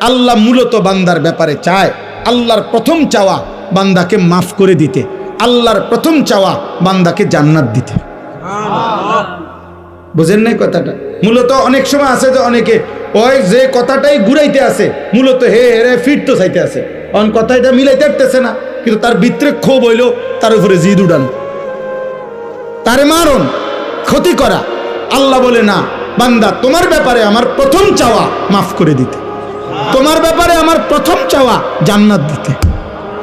আল্লাহ মূলত বান্দার ব্যাপারে চায়, আল্লাহর প্রথম চাওয়া বান্দাকে মাফ করে দিতে, আল্লাহর প্রথম চাওয়া বান্দাকে জান্নাত দিতে। বুঝেন নাই কথাটা? মূলত অনেক সময় আছে যে অনেকে ওই যে কথাটাই ঘুরাইতে আছে, মূলত হে রে ফিট তো চাইতে আছে, অন কথাটা মিলাইতে পারতেছে না, কিন্তু তার ভিতরে ক্ষোভ হইল, তার উপরে জিদ উড়ান, তারে মারণ, ক্ষতি করা। আল্লাহ বলে না, বান্দা তোমার ব্যাপারে আমার প্রথম চাওয়া মাফ করে দিতে, তোমার ব্যাপারে আমার প্রথম চাওয়া জান্নাত দিতে।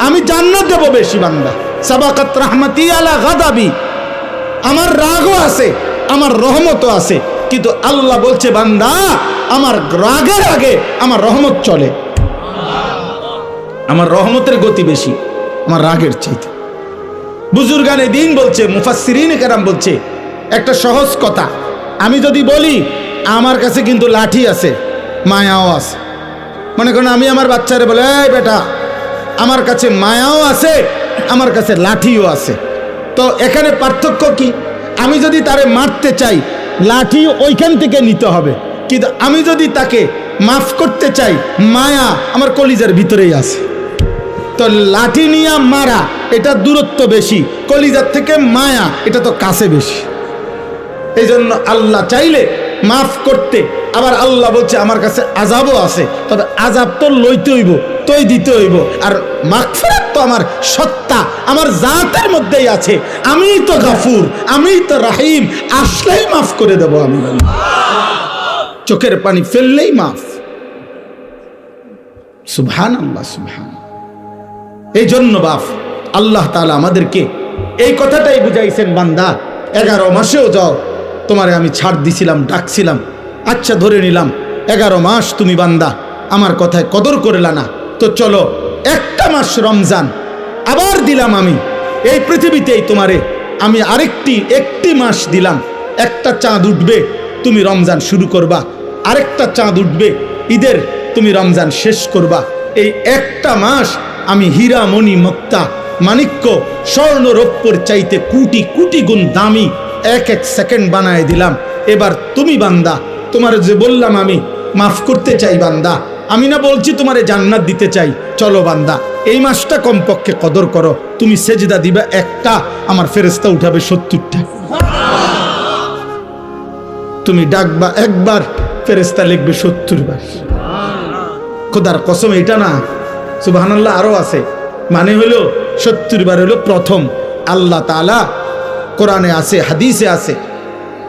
আমি জান্নাত দেব বেশি বান্দা। সাবাকাত রাহমাতি আলা গাদাবি, আমার রাগও আছে, আমার রহমতও আছে, কিন্তু আল্লাহ বলছে বান্দা আমার রাগের আগে আমার রহমত চলে, আমার রহমতের গতি বেশি আমার রাগের চাইতে। বুজুর্গানে দিন বলছে, মুফাসসিরিনে কেরাম বলছে একটা সহজ কথা, আমি যদি বলি আমার কাছে কিন্তু লাঠি আছে, মায়াও আছে, মনে করেন আমি আমার বাচ্চারে বলে এই বেটা আমার কাছে মায়াও আছে, আমার কাছে লাঠিও আছে, তো এখানে পার্থক্য কি? আমি যদি তারে মারতে চাই লাঠি ওইখান থেকে নিতে হবে, কিন্তু আমি যদি তাকে মাফ করতে চাই মায়া আমার কলিজার ভিতরেই আছে। তো লাঠি নিয়ে মারা এটা দূরত্ব বেশি, কলিজার থেকে মায়া এটা তো কাছে বেশি। এই জন্য আল্লাহ চাইলে মাফ করতে, আবার আল্লাহ বলছে আমার কাছে আযাবও আছে, তবে আযাব তো লইতে হইব, তোই দিতে হইব, আর মাগফিরাত তো আমার সত্তা আমার জাতের মধ্যেই আছে, আমিই তো গাফুর, আমিই তো রাহিম, আসলেই মাফ করে দেব আমি, চোখের পানি ফেললেই মাফ। সুবহানাল্লাহ, সুবহান। এই জন্য বাপ আল্লাহ তাআলা আমাদেরকে এই কথাটাই বুঝাইছেন, বান্দা 11 মাসেও যাও তোমারে আমি ছাড় দিছিলাম, ডাকছিলাম, আচ্ছা ধরে নিলাম 11 মাস তুমি বান্দা আমার কথায় কদর করলা না, তো চলো একটা মাস রমজান আবার দিলাম আমি এই পৃথিবীতেই তোমারে, আমি একটি মাস দিলাম, একটা চাঁদ উঠবে তুমি রমজান শুরু করবা, আরেকটা চাঁদ উঠবে ঈদের তুমি রমজান শেষ করবা। এই একটা মাস আমি হীরা মণি মুক্তা মাণিক্য স্বর্ণ রৌপ্যর চাইতে কোটি কোটি গুণ দামি এক সেকেন্ড বানায় দিলাম। এবার তুমি বান্দা, তোমার যে বললাম আমি মাফ করতে চাই বান্দা, আমি না বলছি তোমারে জান্নাত দিতে চাই, চলো বান্দা এই মাসটা কমপক্ষে কদর করো, তুমি সেজদা দিবা একটা, আমার ফেরেশতা উঠাবে 70টা, তুমি ডাকবা একবার ফেরেশতা লিখবে 70 বার। খোদার কসম এটা না, সুবহানাল্লাহ আরো আছে, মানে হলো 70 বার হলো প্রথম। আল্লাহ তাআলা কোরআনে আছে, হাদিসে আছে,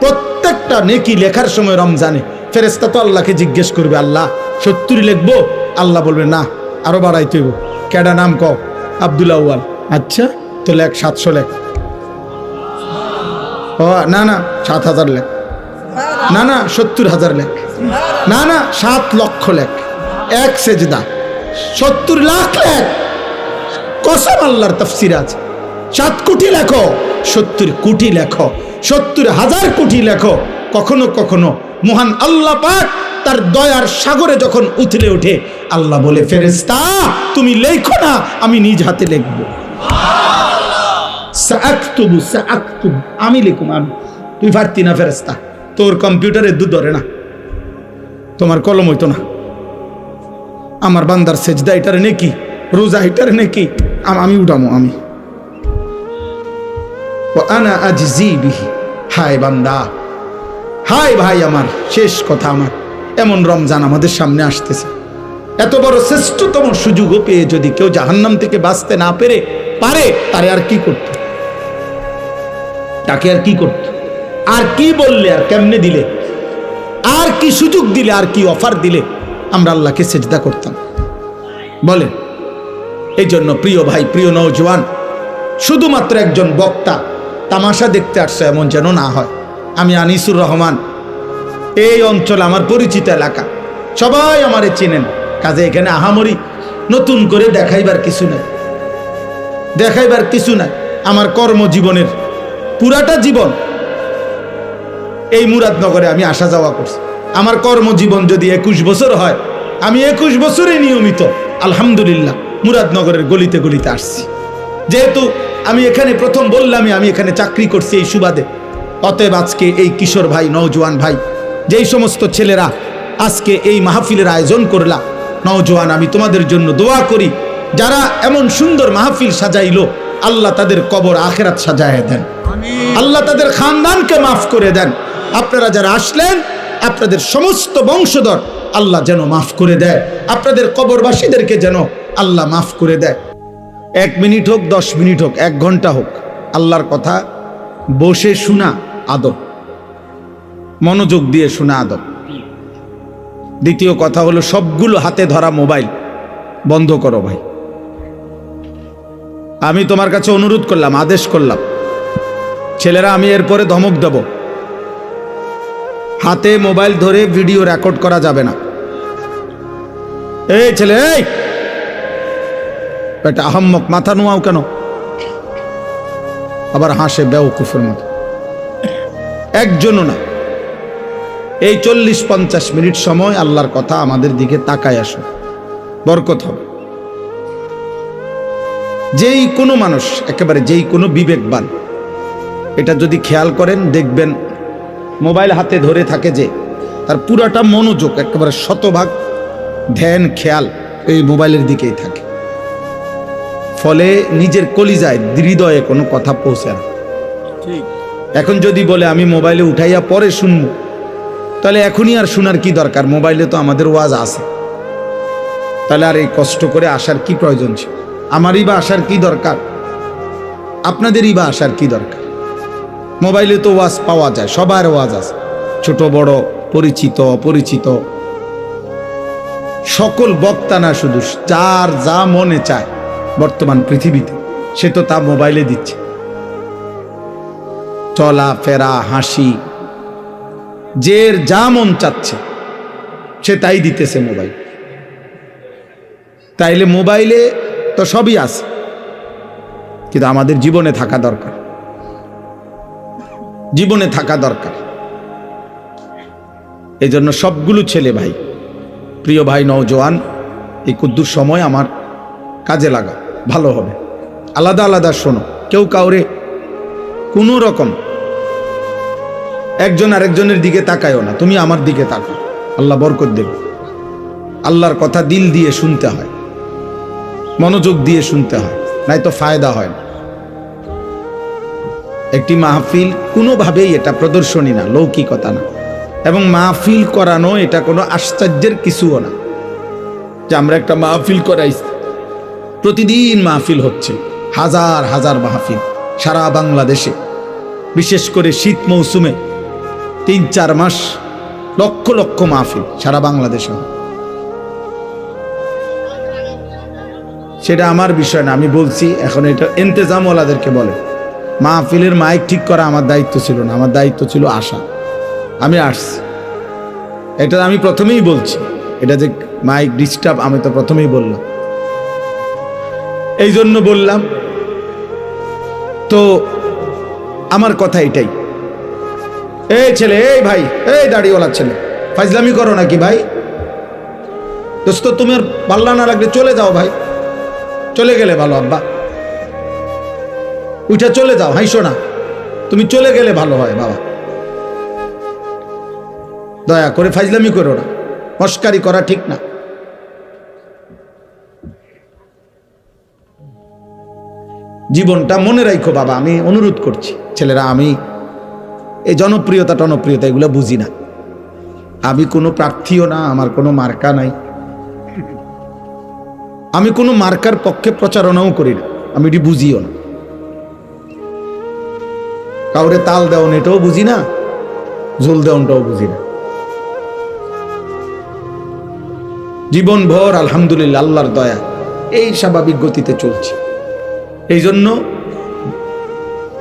প্রত্যেকটা নেকি লেখার সময় রমজানে ফেরেশতা তো আল্লাহকে জিজ্ঞেস করবে, আল্লাহ 70 লিখবো? আল্লাহ বলবে না, আরো বাড়াইতে হইব। কেডা নাম কও? আব্দুল আউয়াল। আচ্ছা তো লেখ 700 লেখ। ও না না 7000 লেখ, না না 70,000 লেখ, না না 7 লক্ষ লেখ, এক সেজদা 70 লাখ লেখ। কসম আল্লাহর তাফসীর আছে, 7 কোটি লেখো, 70 কোটি লেখো, 70,000 কোটি লেখো। কখনো কখনো মহান আল্লাহ পাক তার দয়ার সাগরে যখন উথলে ওঠে, আল্লাহ বলে ফেরেশতা তুমি লেখো না, আমি নিজ হাতে লিখবো। সাআকতুবু সাআকতুবু, আমি লিখুম, আমি। তুই পারতি না ফেরেশতা, তোর কম্পিউটারে দুধ ধরে না, তোমার কলম হইতো না। আমার বান্দার সেজদা এটার নেকি, রোজা এটার নেকি, আমি উঠামো, আমি। আনা আজজি বিহি, হায় বান্দা, হায় ভাই আমার, শেষ কথা আমার, এমন রমজান আমাদের সামনে আসতেছে, এত বড় শ্রেষ্ঠতম সুযোগও পেয়ে যদি কেউ জাহান্নাম থেকে বাঁচতে না পারে, তারে আর কি করতে, তাকে আর কি করতে, আর কি বললে, আর কেমনে দিলে, আর কি সুযোগ দিলে, আর কি অফার দিলে আমরা আল্লাহকে সেজদা করতাম বলেন? এই জন্য প্রিয় ভাই, প্রিয় নওজোয়ান, শুধুমাত্র একজন বক্তা তামাশা দেখতে আসছে এমন যেন না হয়। আমি আনিসুর রহমান, এই অঞ্চল আমার পরিচিত এলাকা, সবাই আমারে চেনেন, কাজে এখানে আহামরি নতুন করে দেখাইবার কিছু নাই। আমার কর্মজীবনের পুরাটা জীবন এই মুরাদনগরে আমি আসা যাওয়া করছি। আমার কর্মজীবন যদি 21 বছর হয়, আমি 21 বছরে নিয়মিত আলহামদুলিল্লাহ মুরাদনগরের গলিতে গলিতে আসছি। যেহেতু আমি এখানে প্রথম বললামই আমি এখানে চাকরি করছি এই সুবাদে, অতএব আজকে এই কিশোর ভাই, নওজোয়ান ভাই, যেই সমস্ত ছেলেরা আজকে এই মাহফিলের আয়োজন করলা, নওজোয়ান, আমি তোমাদের জন্য দোয়া করি, যারা এমন সুন্দর মাহফিল সাজাইলো, আল্লাহ তাদের কবর আখিরাত সাজায় দেন, আল্লাহ তাদের খানদানকে মাফ করে দেন। আপনারা যারা আসলেন, আপনাদের সমস্ত বংশধর আল্লাহ যেন মাফ করে দেয়, আপনাদের কবরবাসীদেরকে যেন আল্লাহ মাফ করে দেয়। 1 মিনিট হোক, 10 মিনিট হোক, 1 ঘন্টা হোক, আল্লাহর কথা বসে শোনা আদব, মনোযোগ দিয়ে শোনা আদব। দ্বিতীয় কথা হলো, সবগুলো হাতে ধরা মোবাইল বন্ধ করো ভাই। আমি তোমার কাছে অনুরোধ করলাম, আদেশ করলাম, ছেলেরা আমি এরপরে ধমক দেব, হাতে মোবাইল ধরে ভিডিও রেকর্ড করা যাবে না। এই ছেলে, এই এটা আহম্মক, মাথা নোয়াও কেন? আবার হাসে বেওকুফের মতো। একজনও না। এই 40-50 মিনিট সময় আল্লাহর কথা আমাদের দিকে তাকায় আসো, বরকত হবে। যেই কোনো মানুষ, একেবারে যেই কোনো বিবেকবান এটা যদি খেয়াল করেন, দেখবেন মোবাইল হাতে ধরে থাকে যে, তার পুরাটা মনোযোগ, একেবারে শতভাগ ধ্যান খেয়াল এই মোবাইলের দিকেই থাকে। ফলে নিজের কলিজায়, হৃদয়ে কোনো কথা পৌঁছে না। এখন যদি বলে আমি মোবাইলে উঠাইয়া পরে শুনবো, তাহলে এখনই আর শোনার কি দরকার? মোবাইলে তো আমাদের ওয়াজ আছে, তাহলে আর এই কষ্ট করে আসার কি প্রয়োজন ছিল? আমারই বা আসার কি দরকার? আপনাদেরই বা আসার কি দরকার? মোবাইলে তো ওয়াজ পাওয়া যায়, সবার ওয়াজ আছে, ছোট বড়, পরিচিত অপরিচিত, সকল বক্তা না, শুধু যার যা মনে চায় বর্তমান পৃথিবীতে সে তো তা মোবাইলে দিচ্ছে। চলা ফেরা, হাসি, যে যা মন চাচ্ছে সে তাই দিতেছে মোবাইল। তাইলে মোবাইলে তো সবই আছে, কিন্তু আমাদের জীবনে থাকা দরকার, জীবনে থাকা দরকার। এই জন্য সবগুলো ছেলে ভাই, প্রিয় ভাই নওজোয়ান, এই কুদ্দুর সময় আমার কাজে লাগা, ভালো হবে। আলাদা আলাদা শোনো, কেউ কাউরে কোনো রকম একজন আরেকজনের দিকে তাকায়ও না, তুমি আমার দিকে তাকাও, আল্লাহ বরকত দেবে। আল্লাহর কথা দিল দিয়ে শুনতে হয়, মনোযোগ দিয়ে শুনতে হয়, নাই তো ফায়দা হয় না। একটি মাহফিল কোনোভাবেই এটা প্রদর্শনী না, লৌকিকতা না, এবং মাহফিল করানো এটা কোনো আশ্চর্যের কিছুও না যে আমরা একটা মাহফিল করাইছি। প্রতিদিন মাহফিল হচ্ছে, হাজার হাজার মাহফিল সারা বাংলাদেশে, বিশেষ করে শীত মৌসুমে 3-4 মাস লক্ষ লক্ষ মাহফিল সারা বাংলাদেশে। সেটা আমার বিষয় না, আমি বলছি এখন এটা ইন্তেজামওয়ালাদেরকে বলে। মাহফিলের মাইক ঠিক করা আমার দায়িত্ব ছিল না, আমার দায়িত্ব ছিল আসা। আমি আসছি, এটা আমি প্রথমেই বলছি, এটা যে মাইক ডিস্টার্ব আমি তো প্রথমেই বললাম, এই জন্য বললাম। তো আমার কথা এটাই। এই ছেলে, এই ভাই, এই দাড়িওয়ালা ছেলে, ফাজলামি করো নাকি ভাই? দোস্ত তুমি আর পাল্লা না লাগলে চলে যাও ভাই, চলে গেলে ভালো। আব্বা উঠা চলে যাও, হাইসো না, তুমি চলে গেলে ভালো হয় বাবা। দয়া করে ফাজলামি করো না, মস্কারি করা ঠিক না। জীবনটা মনে রাখো বাবা, আমি অনুরোধ করছি। ছেলেরা, আমি এই জনপ্রিয়তা টনপ্রিয়তা এগুলো বুঝি না, আমি কোনো প্রার্থীও না, আমার কোনো মার্কা নাই, আমি কোনো মার্কার পক্ষে প্রচারণাও করি না, আমি এটি বুঝিও না। কাউরে তাল দেওয়ান এটাও বুঝি না, ঝোল দেওয়ানটাও বুঝি না। জীবন ভর আলহামদুলিল্লাহ আল্লাহর দয়া এই স্বাভাবিক গতিতে চলছে। এই জন্য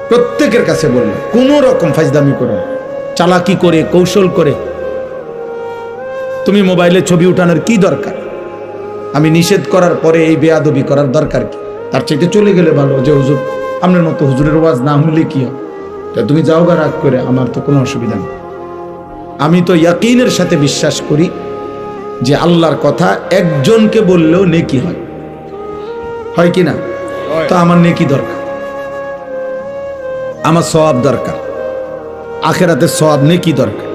প্রত্যেকের কাছে বললাম, কোন রকম ফাজদামি করো না, চালাকি করে কৌশল করে তুমি মোবাইলে ছবি উঠানোর কি দরকার? আমি নিষেধ করার পরে এই বেয়াদবি করার দরকার কি? তার চাইতে চলে গেলে ভালো। যে হুজুর, আপনার মতো হুজুরের ওয়াজ না হলে কি হয়, তা তুমি যাও গা, রাগ করে, আমার তো কোনো অসুবিধা নেই। আমি তো ইয়াকিনের সাথে বিশ্বাস করি যে আল্লাহর কথা একজনকে বললেও নেকি হয়, হয় কি না? তো আমার নেকি দরকার, আমার সওয়াব দরকার, আখিরাতে সওয়াব নেকি দরকার।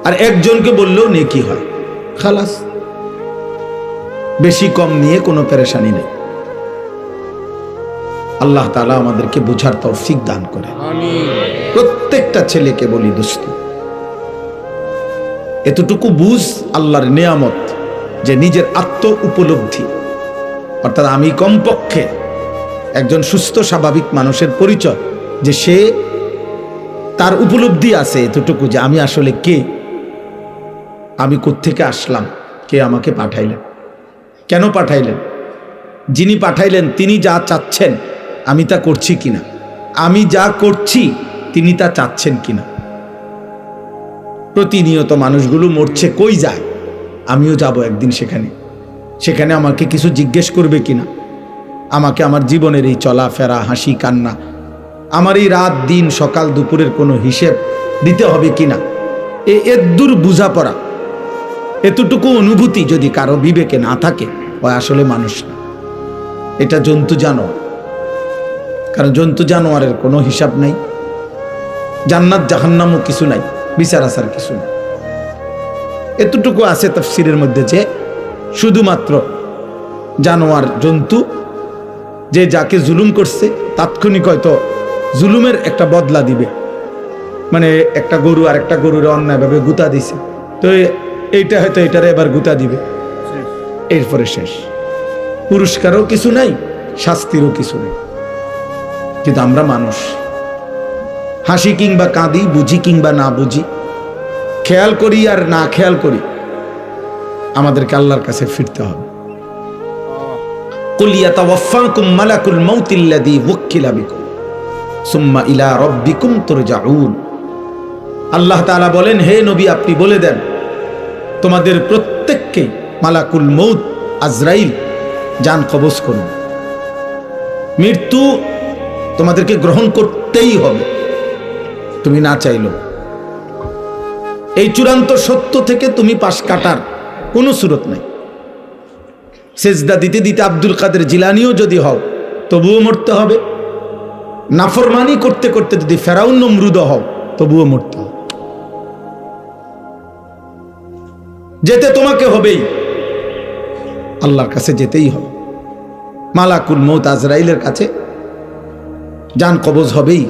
আর একজনকে বললেও নেকি হয়, খালাস। বেশি কম নিয়ে কোনো পেরেশানি নেই। আল্লাহ তাআলা আমাদেরকে বুঝার তৌফিক দান করে। প্রত্যেকটা ছেলেকে বলি, দোস্ত, এতটুকু বুঝ আল্লাহর নিয়ামত যে নিজের আত্ম উপলব্ধি, অর্থাৎ আমি কমপক্ষে একজন সুস্থ স্বাভাবিক মানুষের পরিচয় যে সে তার উপলব্ধি আছে এতটুকু যে আমি আসলে কে, আমি কোত্থেকে আসলাম, কে আমাকে পাঠাইলেন, কেন পাঠাইলেন, যিনি পাঠাইলেন তিনি যা চাচ্ছেন আমি তা করছি কিনা, আমি যা করছি তিনি তা চাচ্ছেন কিনা। প্রতিনিয়ত মানুষগুলো মরছে, কই যায়, আমিও যাব একদিন সেখানে, সেখানে আমাকে কিছু জিজ্ঞেস করবে কিনা, আমাকে আমার জীবনের এই চলাফেরা, হাসি কান্না, আমার এই রাত দিন সকাল দুপুরের কোনো হিসেব দিতে হবে কিনা। এদূর বুঝাপড়া, এতটুকু অনুভূতি যদি কারো বিবেকে না থাকে, ও আসলে মানুষ না, এটা জন্তু জানোয়ার। কারণ জন্তু জানোয়ারের কোনো হিসাব নাই, জান্নাত জাহান্নামও কিছু নাই, বিচার আচার কিছু নাই। এতটুকু আছে তাফসীরের মধ্যে যে শুধুমাত্র জানোয়ার জন্তু যে যাকে জুলুম করছে তাৎক্ষণিক হয়তো জুলুমের একটা বদলা দিবে, মানে একটা গরু আর একটা গরুর অন্যায়ভাবে গুতা দিছে, তো এইটা হয়তো এটারে এবার গুতা দিবে, এরপরে শেষ। পুরস্কারও কিছু নাই, শাস্তিরও কিছু নেই। কিন্তু আমরা মানুষ, হাসি কিংবা কাঁদি, বুঝি কিংবা না বুঝি, খেয়াল করি আর না খেয়াল করি, আমাদেরকে আল্লাহর কাছে ফিরতে হবে। কুল ইয়াতাওয়াফাকুম মালাকুল মাউতিল্লাযী ওয়াক্কিলা বিকুম সুম্মা ইলা রাব্বিকুম তুরজাউন। আল্লাহ তাআলা বলেন, হে নবী আপনি বলে দেন, তোমাদের প্রত্যেককে মালাকুল মউত আজরাইল জান কবজ করুন। মৃত্যু তোমাদেরকে গ্রহণ করতেই হবে, তুমি না চাইলো। এই চূড়ান্ত সত্য থেকে তুমি পাশ কাটার কোনো সুরত নাই। সেজদা দিতে দিতে আব্দুল কাদের জিলানিও যদি হও তবুও মরতে হবে, নাফরমানি করতে করতে যদি ফেরাউন নমরুদ হও তবুও মরতে হবে। যেতে তোমাকে হবেই, আল্লাহর কাছে যেতেই হবে। মালাকুল মউত আজরাইলের কাছে জান কবজ হবেই।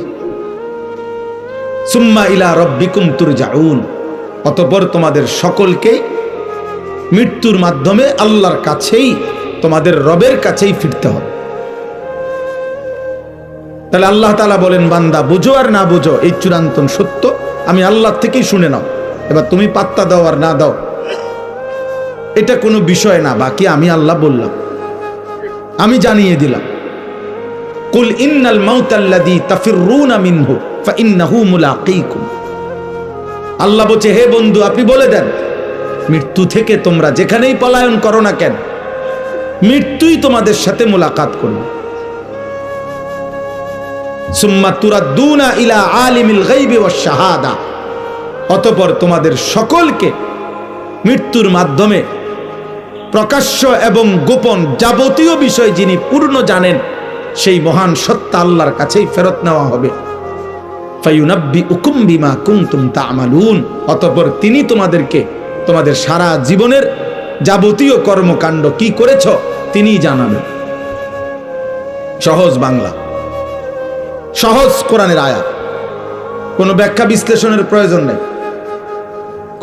সুম্মা ইলা রাব্বিকুম তুরজাউন, অতঃপর তোমাদের সকলকে মৃত্যুর মাধ্যমে আল্লাহর কাছেই, তোমাদের রবের কাছেই ফিরতে হবে। তাহলে আল্লাহ তাআলা বলেন, বান্দা বুঝো আর না বুঝো এই চূড়ান্ত সত্য আমি আল্লাহ থেকেই শুনে নাও। এবার তুমি পাত্তা দাও আর না দাও এটা কোনো বিষয় না, বাকি আমি আল্লাহ বললাম, আমি জানিয়ে দিলাম। কুল ইন্নাল মাউতাল্লাযী তাফিররুনা মিনহু ফাইন্নাহু মুলাকীকুম। আল্লাহ বলছে, হে বন্ধু আপনি বলে দেন, মৃত্যু থেকে তোমরা যেখানেই পলায়ন করো না কেন, মৃত্যুই তোমাদের সাথে মোলাকাত করবে। সুম্মা তুরাদ্দুনা ইলা আলিমিল গায়বি ওয়াশ শাহাদা, অতঃপর তোমাদের সকলকে মৃত্যুর মাধ্যমে প্রকাশ্য এবং গোপন যাবতীয় বিষয় যিনি পূর্ণ জানেন সেই মহান সত্তা আল্লাহর কাছেই ফেরত নেওয়া হবে। ফায়ুনাব্বিউকুম বিমা কুনতুম তা'মালুন, অতঃপর তিনি তোমাদেরকে তোমাদের সারা জীবনের যাবতীয় কর্মকাণ্ড কি করেছ তিনিই জানাবেন। সহজ বাংলা, সহজ কোরআনের আয়াত, কোনো ব্যাখ্যা বিশ্লেষণের প্রয়োজন নেই,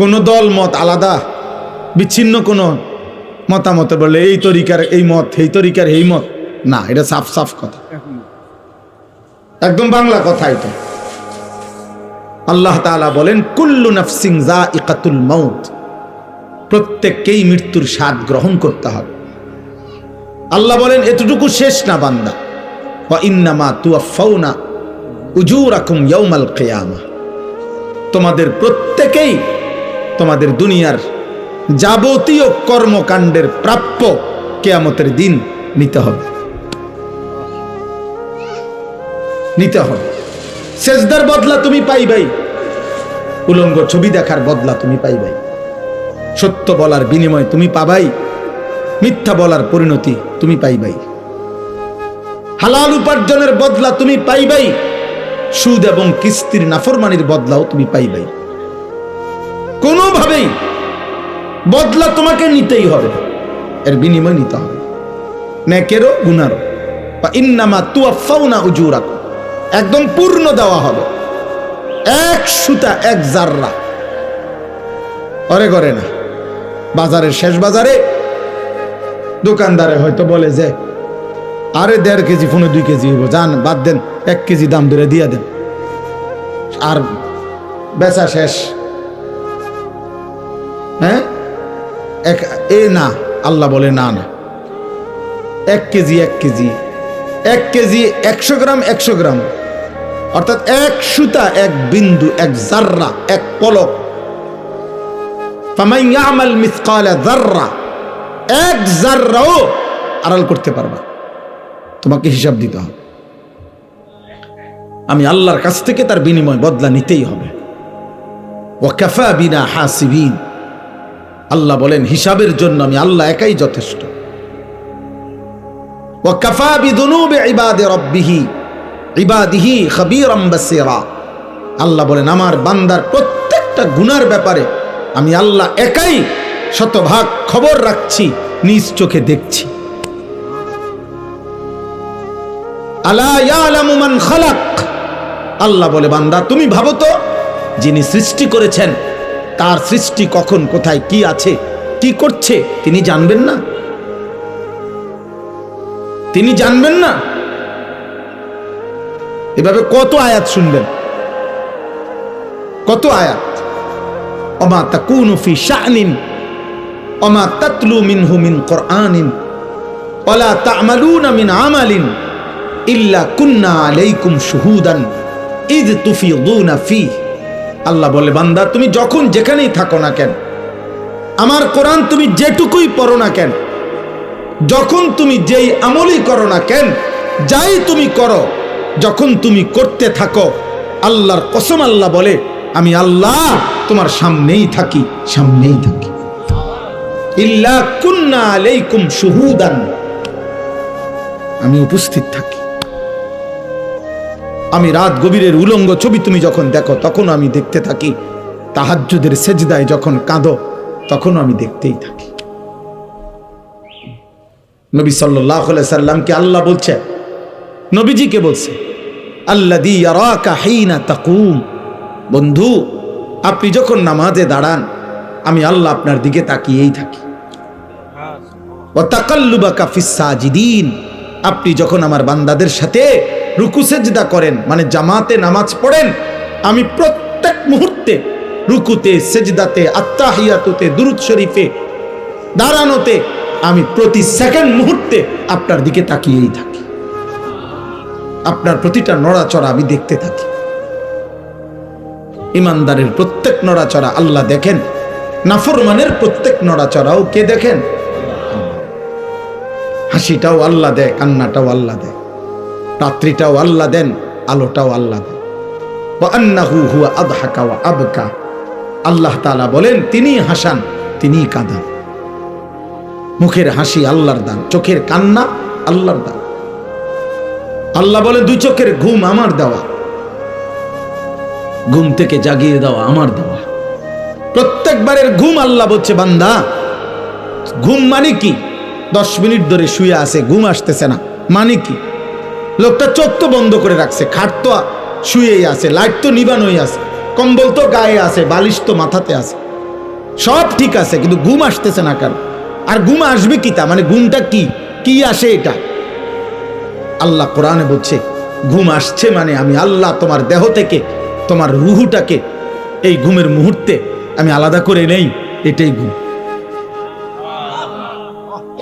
কোনো দল মত আলাদা বিচ্ছিন্ন কোনো মতামত বলে এই তরিকার এই মত, এই তরিকার এই মত, না, এটা সাফ সাফ কথা, একদম বাংলা কথা। এটা আল্লাহ তাআলা বলেন, কুল্লু নাফসিন যায়িকাতুল মাউত, প্রত্যেককেই মৃত্যুর স্বাদ গ্রহণ করতে হবে। আল্লাহ বলেন, এতটুকু শেষ না বান্দা, ওয়া ইন্নামা তুওয়াফাউনা উজুরাকুম ইয়াউমাল কিয়ামাহ, তোমাদের প্রত্যেকেই তোমাদের দুনিয়ার যাবতীয় কর্মকাণ্ডের প্রাপ্য কিয়ামতের দিন নিতে হবে, নিতে হবে। সেজদার বদলা তুমি পাইবাই, উলঙ্গ ছবি দেখার বদলা তুমি পাইবাই, সত্য বলার বিনিময় তুমি পাবাই, মিথ্যা বলার পরিণতি তুমি পাইবাই, হালাল উপার্জনের বদলা তুমি পাইবাই, সুদ এবং কিস্তির নাফরমানির বদলাও তুমি পাইবাই। কোনোভাবেই বদলা তোমাকে নিতেই হবে। এর বিনিময় নিতে হবে, নেকেরও গুনারও। ইন্নামা তুওয়াফাউনা উজুরাকুম, একদম পূর্ণ দেওয়া হবে, এক সুতা এক জাররা অরে করে না। বাজারের শেষ বাজারে দোকানদারে হয়তো বলে যে আরে 1.5 কেজি 2 কেজি হইব, যান বাদ দেন, 1 কেজি দাম ধরে দিয়া দেন, আর বেচা শেষ। হ্যাঁ, না, আল্লাহ বলে না না, 1 কেজি 1 কেজি 1 কেজি 100 গ্রাম 100 গ্রাম, অর্থাৎ এক সুতা এক বিন্দু এক জাররা এক পলক। ফামান ইয়ামাল মিসকালা যাররা, এক জাররাও আড়াল করতে পারবা, তোমাকে হিসাব দিতে হবে। আমি আল্লাহর কাছ থেকে তার বিনিময় বদলা নিতেই হবে। ওয়া কাফা বিনা হাসিবিন, আল্লাহ বলেন হিসাবের জন্য আমি আল্লাহ একাই যথেষ্ট। ওয়া কাফা বিদুনুবি ইবাদিহি খাবীরাম বাসীরা, আল্লাহ বলেন আমার বান্দার প্রত্যেকটা গুনার ব্যাপারে আমি আল্লাহ একাই শতভাগ খবর রাখছি, নিজ চোখে দেখছি। আলা ইয়ালামু মান খালাক, আল্লাহ বলে বান্দা তুমি ভাবো তো, যিনি সৃষ্টি করেছেন তার সৃষ্টি কখন কোথায় কি আছে কি করছে তিনি জানবেন না? তিনি জানবেন না? এভাবে কত আয়াত শুনবেন, কত আয়াত। ওমা তাকুনু ফি শা'নিন ওমা তাতলু মিনহু মিন কুরআনিন ওয়ালা তা'মালুনা মিন আমালিন ইল্লা কুন্না আলাইকুম শুহুদান ইয তুফিদুনা ফীহ। আল্লাহ বলে বান্দা তুমি যখন যেখানেই থাকো না কেন, আমার কোরআন তুমি যেটুকুই পড়ো না কেন, যখন তুমি যেই আমলই করো না কেন, যাই তুমি করো, যখন তুমি করতে থাকো, আল্লাহর কসম আল্লাহ বলে আমি আল্লাহ তোমার সামনেই থাকি, সামনেই থাকি। ইল্লা কুন্না আলাইকুম শুহুদান, আমি উপস্থিত থাকি। আমি রাত গভীরের উলঙ্গ ছবি তুমি যখন দেখো তখন আমি দেখতে থাকি, তাহাজ্জুদের সেজদায় যখন কাঁদো তখন আমি দেখতেই থাকি। নবী সাল্লাল্লাহু আলাইহি সাল্লামকে আল্লাহ বলছে, নবীজিকে বলছে আল্লাযী ইয়ারাকা হিনা তাকুম, বন্ধু আপনি যখন নামাজে দাঁড়ান আমি আল্লাহ আপনার দিকে তাকিয়েই থাকি। ওয়া তাকাল্লুবাকা ফিস সাজিদিন, আপনি যখন আমার বান্দাদের সাথে রুকু সেজদা করেন, মানে জামাতে নামাজ পড়েন, আমি প্রত্যেক মুহূর্তে রুকুতে সেজদাতে আত্তাহিয়াতুতে দুরূদ শরীফে দাঁড়ানোতে আমি প্রতি সেকেন্ড মুহূর্তে আপনার দিকে তাকিয়েই থাকি, আপনার প্রতিটা নড়াচড়া আমি দেখতে থাকি। ইমানদারের প্রত্যেক নড়াচড়া আল্লাহ দেখেন, নাফরমানের প্রত্যেক নড়াচড়াও কে দেখেন? হাসিটাও আল্লাহ দেয়, কান্নাটাও আল্লাহ দেয়, রাত্রিটাও আল্লাহ দেন, আলোটাও আল্লাহ দেন। ওয়া আন্নাহু হুয়া আদহাকা ওয়া আবকা, আল্লাহ তাআলা বলেন তিনি হাসান তিনি কাঁদান। মুখের হাসি আল্লাহর দান, চোখের কান্না আল্লাহর দান। আল্লাহ বলে 2 চোখের ঘুম আমার দেওয়া, ঘুম থেকে জাগিয়ে দেওয়া আমার দেওয়া। প্রত্যেকবারের ঘুম আল্লাহ বলছে বান্দা, ঘুম মানে কি? 10 মিনিট ধরে শুয়ে আছে, ঘুম আসতেছে না, মানে কি? লোকটা চোখ তো বন্ধ করে রাখছে, খাট তো শুয়েই আছে, লাইট তো নিবানোই আছে, কম্বল তো গায়ে আছে, বালিশ তো মাথাতে আছে, সব ঠিক আছে, কিন্তু ঘুম আসতেছে না কারণ। আর ঘুম আসবে কি তা মানে ঘুমটা কি কি আসে এটা? আল্লাহ কোরআনে বলছে ঘুম আসছে মানে আমি আল্লাহ তোমার দেহ থেকে তোমার রুহুটাকে এই ঘুমের মুহূর্তে আমি আলাদা করে নেই, এটাই ঘুম।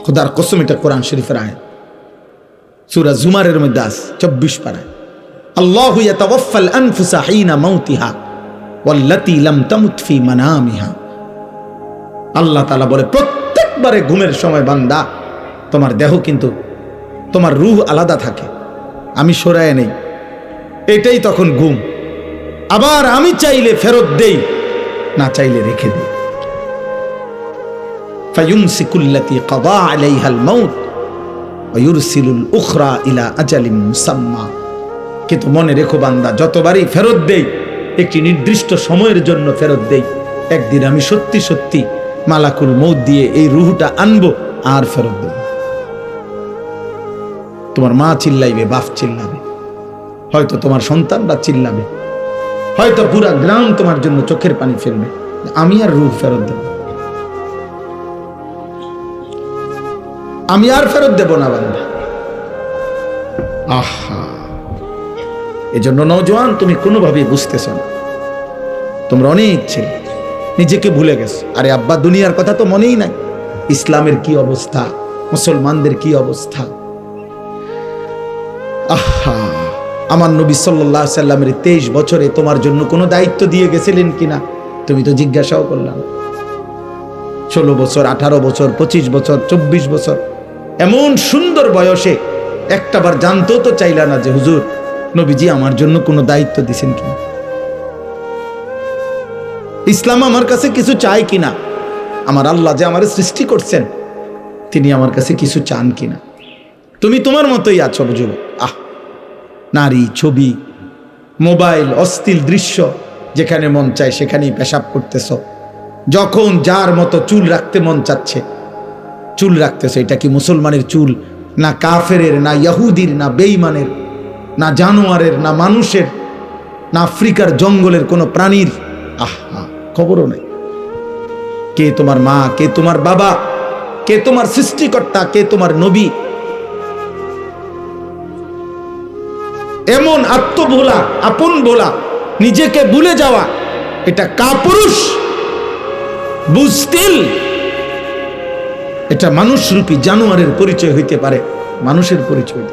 খোদার কসম, এটা কোরআন শরীফের আয়াত, সূরা জুমারের মধ্যে আছে 24 পারায়। আল্লাহু ইয়াতাওয়াফাল আনফুসা হিনা মাউতিহা ওয়াল্লাতী লাম তামুত ফি মানামিহা। আল্লাহ তাআলা বলে প্রত্যেকবারে ঘুমের সময় বান্দা তোমার দেহ কিন্তু তোমার রূহ আলাদা থাকে, আমি সরায় নেই, এটাই তখন ঘুম। আবার আমি চাইলে ফেরত দেই, না চাইলে রেখে দেই। ফায়ুমসিকুল্লাতী কাদা আলাইহাল মাউত ওয়া ইউরসিলুল উখরা ইলা আজালিম মুসাম্মা। কিন্তু মনে রেখো বান্দা, যতবারই ফেরত দেই একটি নির্দিষ্ট সময়ের জন্য ফেরত দেই, একদিন আমি সত্যি সত্যি মালাকুল মউত দিয়ে এই রূহটা আনবো, আর ফেরত দেব না। তোমার মা চিল্লাইবে, বাপ চিল্লাবে, হয়তো তোমার সন্তানরা চিল্লাবে, হয়তো পুরা গ্রাম তোমার জন্য চোখের পানি ফেলবে, আমি আর রূহ ফেরত দেব, আমি আর ফেরত দেব না বান্দা। আহা, এজন্য নওজোয়ান, তুমি কোনোভাবেই বুঝতেছ না, তোমরা অনেক ছেলে নিজেকে ভুলে গেছো। আরে আব্বা, দুনিয়ার কথা তো মনেই নাই, ইসলামের কি অবস্থা, মুসলমানদের কি অবস্থা। আহা, আমার নবী সাল্লাল্লাহু আলাইহি সাল্লামের 23 বছরে তোমার জন্য কোনো দায়িত্ব দিয়ে গেছিলেন কিনা তুমি তো জিজ্ঞাসাও করলাম। 16 বছর, 18 বছর, 25 বছর, 24 বছর, এমন সুন্দর বয়সে একটাবার জানতেও তো চাইলা না যে হুজুর নবীজি আমার জন্য কোনো দায়িত্ব দিছেন কিনা, ইসলাম আমার কাছে কিছু চায় কিনা, আমার আল্লাহ যে আমার সৃষ্টি করছেন তিনি আমার কাছে কিছু চান কিনা। তুমি তোমার মতোই আছো যুবক। নারী, ছবি, মোবাইল, অশ্লীল দৃশ্য, যেখানে মন চায় সেখানেই পেশাব করতেছ, যখন যার মতো চুল রাখতে মন চাচ্ছে চুল রাখতেছ। এটা কি মুসলমানের চুল, না কাফেরের, না ইহুদির, না বেঈমানের, না জানোয়ারের, না মানুষের, না আফ্রিকার জঙ্গলের কোনো প্রাণীর? আহা, খবরও নেই কে তোমার মা, কে তোমার বাবা, কে তোমার সৃষ্টিকর্তা, কে তোমার নবী। এমন আত্মভোলা, আপন ভোলা, নিজেকে ভুলে যাওয়া, এটা কাপুরুষ বুঝতিল, এটা মানুষরূপী জানোয়ারের পরিচয় হইতে পারে, মানুষের পরিচয়